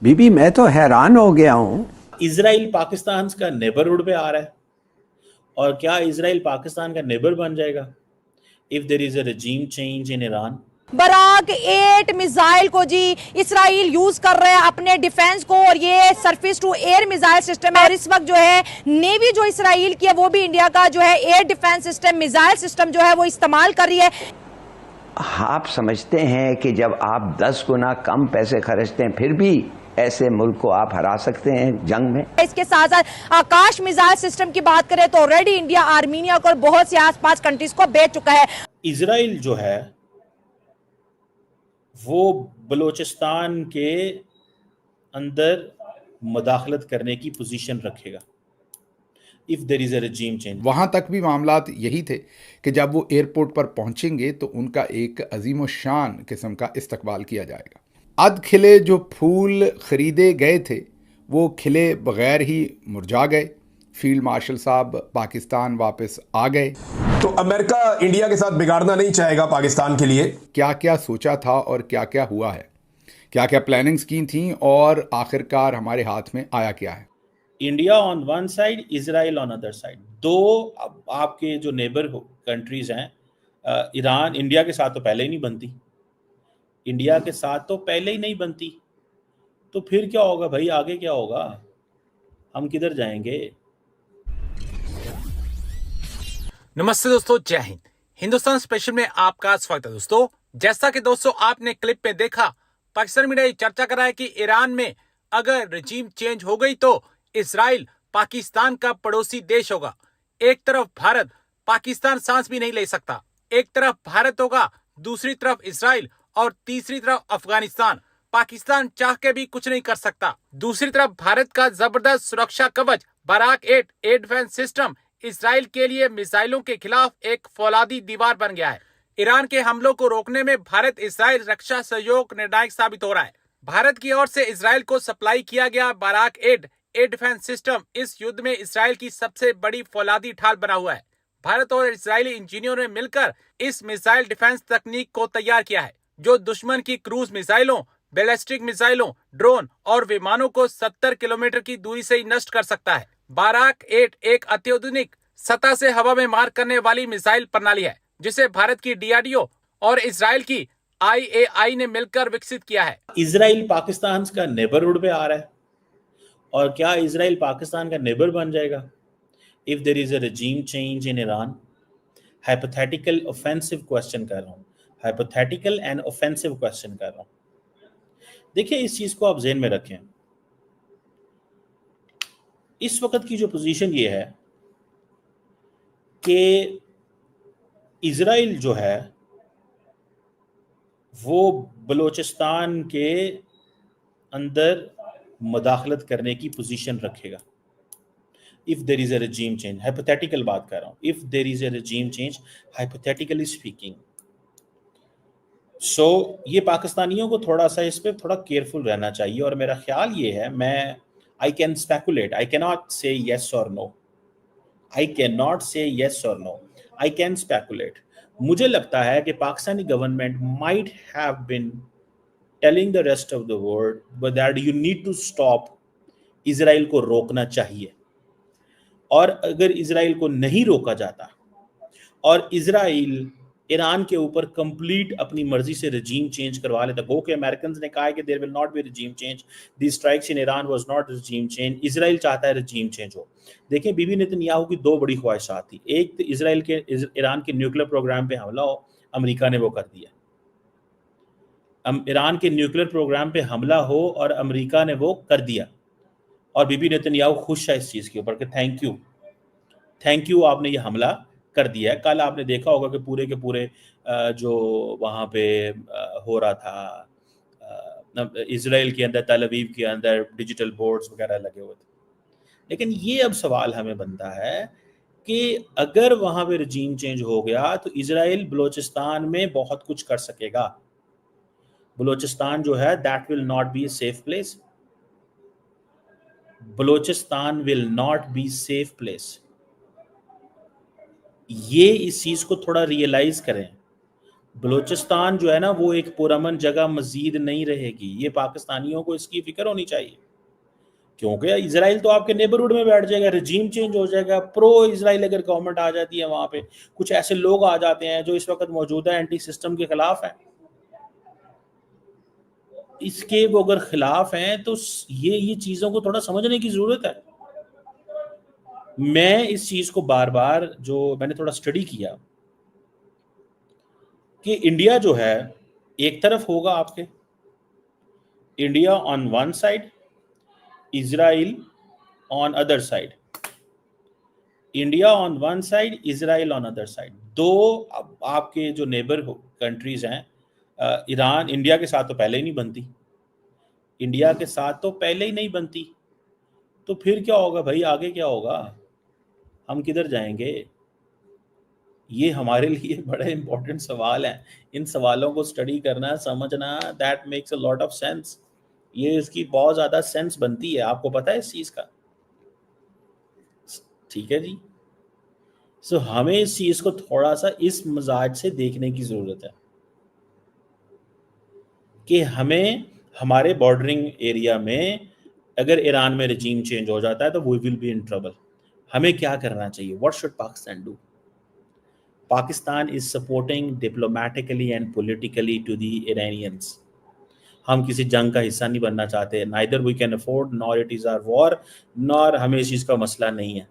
बीबी मैं तो हैरान हो गया हूँ। इजराइल पाकिस्तान का नेबरहुड पे आ रहा है, और क्या इजराइल पाकिस्तान का नेबर बन जाएगा if there is a regime change in Iran? Barak 8 missile को जी इसराइल यूज कर रहे हैं अपने डिफेंस को, और ये surface to air missile system है। और इस वक्त जो है नेवी जो इसराइल की है वो भी इंडिया का जो है air defence system, missile system जो है वो इस्तेमाल कर रही है। आप समझते हैं कि जब आप 10 गुना कम पैसे खर्चते हैं फिर भी ऐसे मुल्क को आप हरा सकते हैं जंग में? इसके साथ साथ आकाश मिसाइल सिस्टम की बात करें तो ऑलरेडी इंडिया आर्मीनिया और बहुत से आसपास कंट्रीज को बेच चुका है। इजराइल जो है वो बलोचिस्तान के अंदर मुदाखलत करने की पोजीशन रखेगा if there is a regime change. वहाँ तक भी मामलात यही थे कि जब वो एयरपोर्ट पर पहुँचेंगे तो उनका एक अजीम शान किस्म का इस्तकबाल किया जाएगा। अध खिले जो फूल खरीदे गए थे वो खिले बगैर ही मुरझा गए। फील्ड मार्शल साहब पाकिस्तान वापस आ गए। तो अमेरिका इंडिया के साथ बिगाड़ना नहीं चाहेगा पाकिस्तान के लिए। क्या क्या सोचा था और क्या क्या हुआ है, क्या क्या प्लानिंग्स की थी और आखिरकार हमारे हाथ में आया क्या है? India on one side, Israel on other side. दो आपके जो नेबर कंट्रीज हैं, ईरान इंडिया के साथ तो पहले ही नहीं बनती, इंडिया के साथ तो पहले ही नहीं बनती, तो फिर क्या होगा भाई? आगे क्या होगा? हम किधर जाएंगे? नमस्ते दोस्तों, जय हिंद। हिंदुस्तान स्पेशल में आपका स्वागत है दोस्तों। जैसा कि दोस्तों आपने क्लिप में देखा, पाकिस्तान मीडिया चर्चा कर रहा है कि ईरान में अगर रजीम चेंज हो गई तो इजराइल पाकिस्तान का पड़ोसी देश होगा। एक तरफ भारत, पाकिस्तान सांस भी नहीं ले सकता। एक तरफ भारत होगा, दूसरी तरफ इजराइल और तीसरी तरफ अफगानिस्तान। पाकिस्तान चाह के भी कुछ नहीं कर सकता। दूसरी तरफ भारत का जबरदस्त सुरक्षा कवच Barak 8 air defence system Israel के लिए मिसाइलों के खिलाफ एक फौलादी दीवार बन गया है। ईरान के हमलों को रोकने में भारत इजराइल रक्षा सहयोग निर्णायक साबित हो रहा है। भारत की ओर से इजराइल को सप्लाई किया गया बराक 8 एयर डिफेंस सिस्टम इस युद्ध में इजराइल की सबसे बड़ी फौलादी ढाल बना हुआ है। भारत और इजरायली इंजीनियरों ने मिलकर इस मिसाइल डिफेंस तकनीक को तैयार किया है, जो दुश्मन की क्रूज मिसाइलों, बैलिस्टिक मिसाइलों, ड्रोन और विमानों को 70 किलोमीटर की दूरी से ही नष्ट कर सकता है। बराक 8 एक अत्याधुनिक सतह से हवा में मार करने वाली मिसाइल प्रणाली है, जिसे भारत की डीआरडीओ और इजराइल की आईएआई ने मिलकर विकसित किया है। इजराइल पाकिस्तान का नेबरहुड पे आ रहा है, और क्या इजराइल पाकिस्तान का नेबर बन जाएगा if there is a regime change in Iran? Hypothetical offensive question कर रहा हूँ, हाइपोथेटिकल एंड ऑफेंसिव क्वेश्चन कर रहा हूँ। देखिए, इस चीज को आप ज़हन में रखें। इस वक्त की जो पोजीशन ये है कि इजराइल जो है वो बलोचिस्तान के अंदर मुदाखलत करने की पोजीशन रखेगा if there is a regime change. Hypothetical बात कर रहा हूँ, if there is a regime change, hypothetically speaking. So ये पाकिस्तानियों को थोड़ा सा इस पे थोड़ा केयरफुल रहना चाहिए। और मेरा ख्याल ये है, मैं I can speculate, I can not say yes और no, I can not say yes और नो, आई कैन स्पेकुलेट। मुझे लगता है कि Pakistani government might have been telling the rest of the world that you need to stop, Israel को रोकना चाहिए। और अगर इजराइल को नहीं रोका जाता और इजराइल ईरान के ऊपर कंप्लीट अपनी मर्जी से रजीम चेंज करवा लेता, गो के अमेरिकन ने कहा है कि there will not be regime change, the strikes in Iran was not regime change, Israel चाहता है रजीम चेंज हो। देखें, बीबी नेतन्याहू की दो बड़ी ख्वाहिशात थी। एक तो इजराइल के ईरान के न्यूक्लियर प्रोग्राम पे हमला हो, अमेरिका ने वो कर दिया। ईरान के न्यूक्लियर प्रोग्राम पे हमला हो और अमेरिका ने वो कर दिया, और बीबी नेतन्याहू खुश है इस चीज़ के ऊपर कि थैंक यू आपने ये हमला कर दिया है। कल आपने देखा होगा कि पूरे के पूरे जो वहाँ पे हो रहा था इजराइल के अंदर, तल अवीव के अंदर डिजिटल बोर्ड्स वगैरह लगे हुए थे। लेकिन ये अब सवाल हमें बनता है कि अगर वहाँ पे रजीम चेंज हो गया तो इजराइल बलोचिस्तान में बहुत कुछ कर सकेगा। बलोचिस्तान जो है that will not B a safe place. Balochistan will not be safe place. ये इस चीज को थोड़ा रियलाइज करें। बलूचिस्तान जो है ना वो एक पुरअमन जगह मजीद नहीं रहेगी। ये पाकिस्तानियों को इसकी फिक्र होनी चाहिए, क्योंकि इजराइल तो आपके नेबरहुड में बैठ जाएगा, रिजीम चेंज हो जाएगा, प्रो इजराइल अगर गवर्नमेंट आ जाती है, वहां पे कुछ ऐसे लोग आ जाते हैं जो इस वक्त मौजूदा एंटी सिस्टम के खिलाफ हैं, इसके वो अगर खिलाफ हैं तो ये चीजों को थोड़ा समझने की जरूरत है। मैं इस चीज को बार बार जो मैंने थोड़ा स्टडी किया कि इंडिया जो है एक तरफ होगा आपके, India on one side, Israel on other side, India on one side, Israel on other side. दो आपके जो नेबर कंट्रीज हैं, ईरान इंडिया के साथ तो पहले ही नहीं बनती, इंडिया के साथ तो पहले ही नहीं बनती, तो फिर क्या होगा भाई, आगे क्या होगा, हम किधर जाएंगे? ये हमारे लिए बड़ा इंपॉर्टेंट सवाल है। इन सवालों को स्टडी करना, समझना, that makes a lot of sense. ये इसकी बहुत ज्यादा सेंस बनती है, आपको पता है इस चीज का, ठीक है जी। सो हमें इस चीज को थोड़ा सा इस मिजाज से देखने की जरूरत है कि हमें हमारे बॉर्डरिंग एरिया में अगर ईरान में रजीम चेंज हो जाता है तो we will be in trouble. हमें क्या करना चाहिए? What should Pakistan do? Pakistan is supporting diplomatically and politically to the Iranians. हम किसी जंग का हिस्सा नहीं बनना चाहते, neither we can afford nor it is our war, nor हमें इस चीज़ का मसला नहीं है।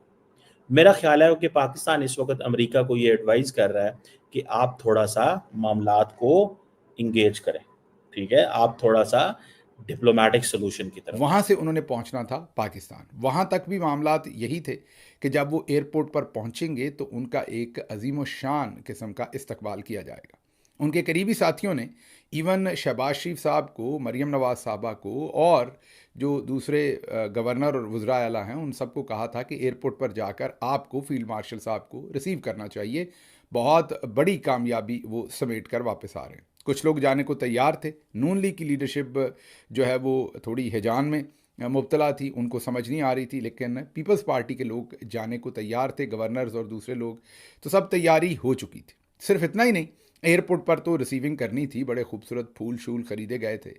मेरा ख्याल है कि पाकिस्तान इस वक्त अमेरिका को ये एडवाइस कर रहा है कि आप थोड़ा सा मामलात को इंगेज करें, ठीक है, आप थोड़ा सा डिप्लोमेटिक सोल्यूशन की तरफ। वहाँ से उन्होंने पहुँचना था पाकिस्तान। वहाँ तक भी मामलात यही थे कि जब वो एयरपोर्ट पर पहुँचेंगे तो उनका एक अजीम शान किस्म का इस्तकबाल किया जाएगा। उनके करीबी साथियों ने इवन शहबाज शरीफ साहब को, मरीम नवाज साहबा को और जो दूसरे गवर्नर और वज़रा आला हैं उन सबको कहा था कि एयरपोर्ट पर जाकर आपको फील्ड मार्शल साहब को रिसीव करना चाहिए। बहुत बड़ी कामयाबी वो समेट कर वापस आ रहे हैं। कुछ लोग जाने को तैयार थे। नून लीग की लीडरशिप जो है वो थोड़ी हिजान में मुब्तला थी, उनको समझ नहीं आ रही थी, लेकिन पीपल्स पार्टी के लोग जाने को तैयार थे, गवर्नर्स और दूसरे लोग, तो सब तैयारी हो चुकी थी। सिर्फ इतना ही नहीं, एयरपोर्ट पर तो रिसीविंग करनी थी, बड़े खूबसूरत फूल शूल ख़रीदे गए थे।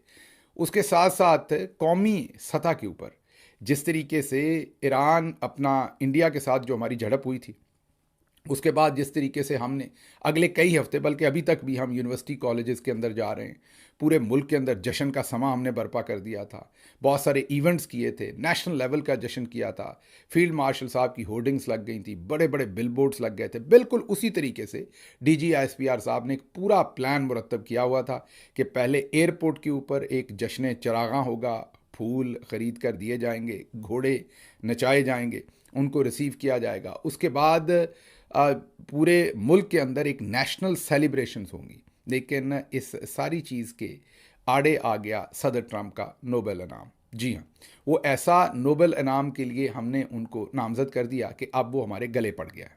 उसके साथ साथ कौमी सतह के ऊपर जिस तरीके से ईरान अपना इंडिया के साथ जो हमारी झड़प हुई थी, उसके बाद जिस तरीके से हमने अगले कई हफ्ते, बल्कि अभी तक भी हम यूनिवर्सिटी कॉलेजेस के अंदर जा रहे हैं, पूरे मुल्क के अंदर जश्न का समा हमने बर्पा कर दिया था, बहुत सारे इवेंट्स किए थे, नेशनल लेवल का जश्न किया था, फील्ड मार्शल साहब की होर्डिंग्स लग गई थी, बड़े बड़े बिलबोर्ड्स लग गए थे। बिल्कुल उसी तरीके से DGISPR साहब ने एक पूरा प्लान मुरतब किया हुआ था कि पहले एयरपोर्ट के ऊपर एक जश्न चरागा होगा, फूल ख़रीद कर दिए जाएंगे, घोड़े नचाए जाएंगे, उनको रिसीव किया जाएगा। उसके बाद पूरे मुल्क के अंदर एक नेशनल सेलिब्रेशंस होंगी। लेकिन इस सारी चीज़ के आड़े आ गया सदर ट्रंप का नोबेल इनाम। जी हाँ, वो ऐसा नोबेल इनाम के लिए हमने उनको नामज़द कर दिया कि अब वो हमारे गले पड़ गया है।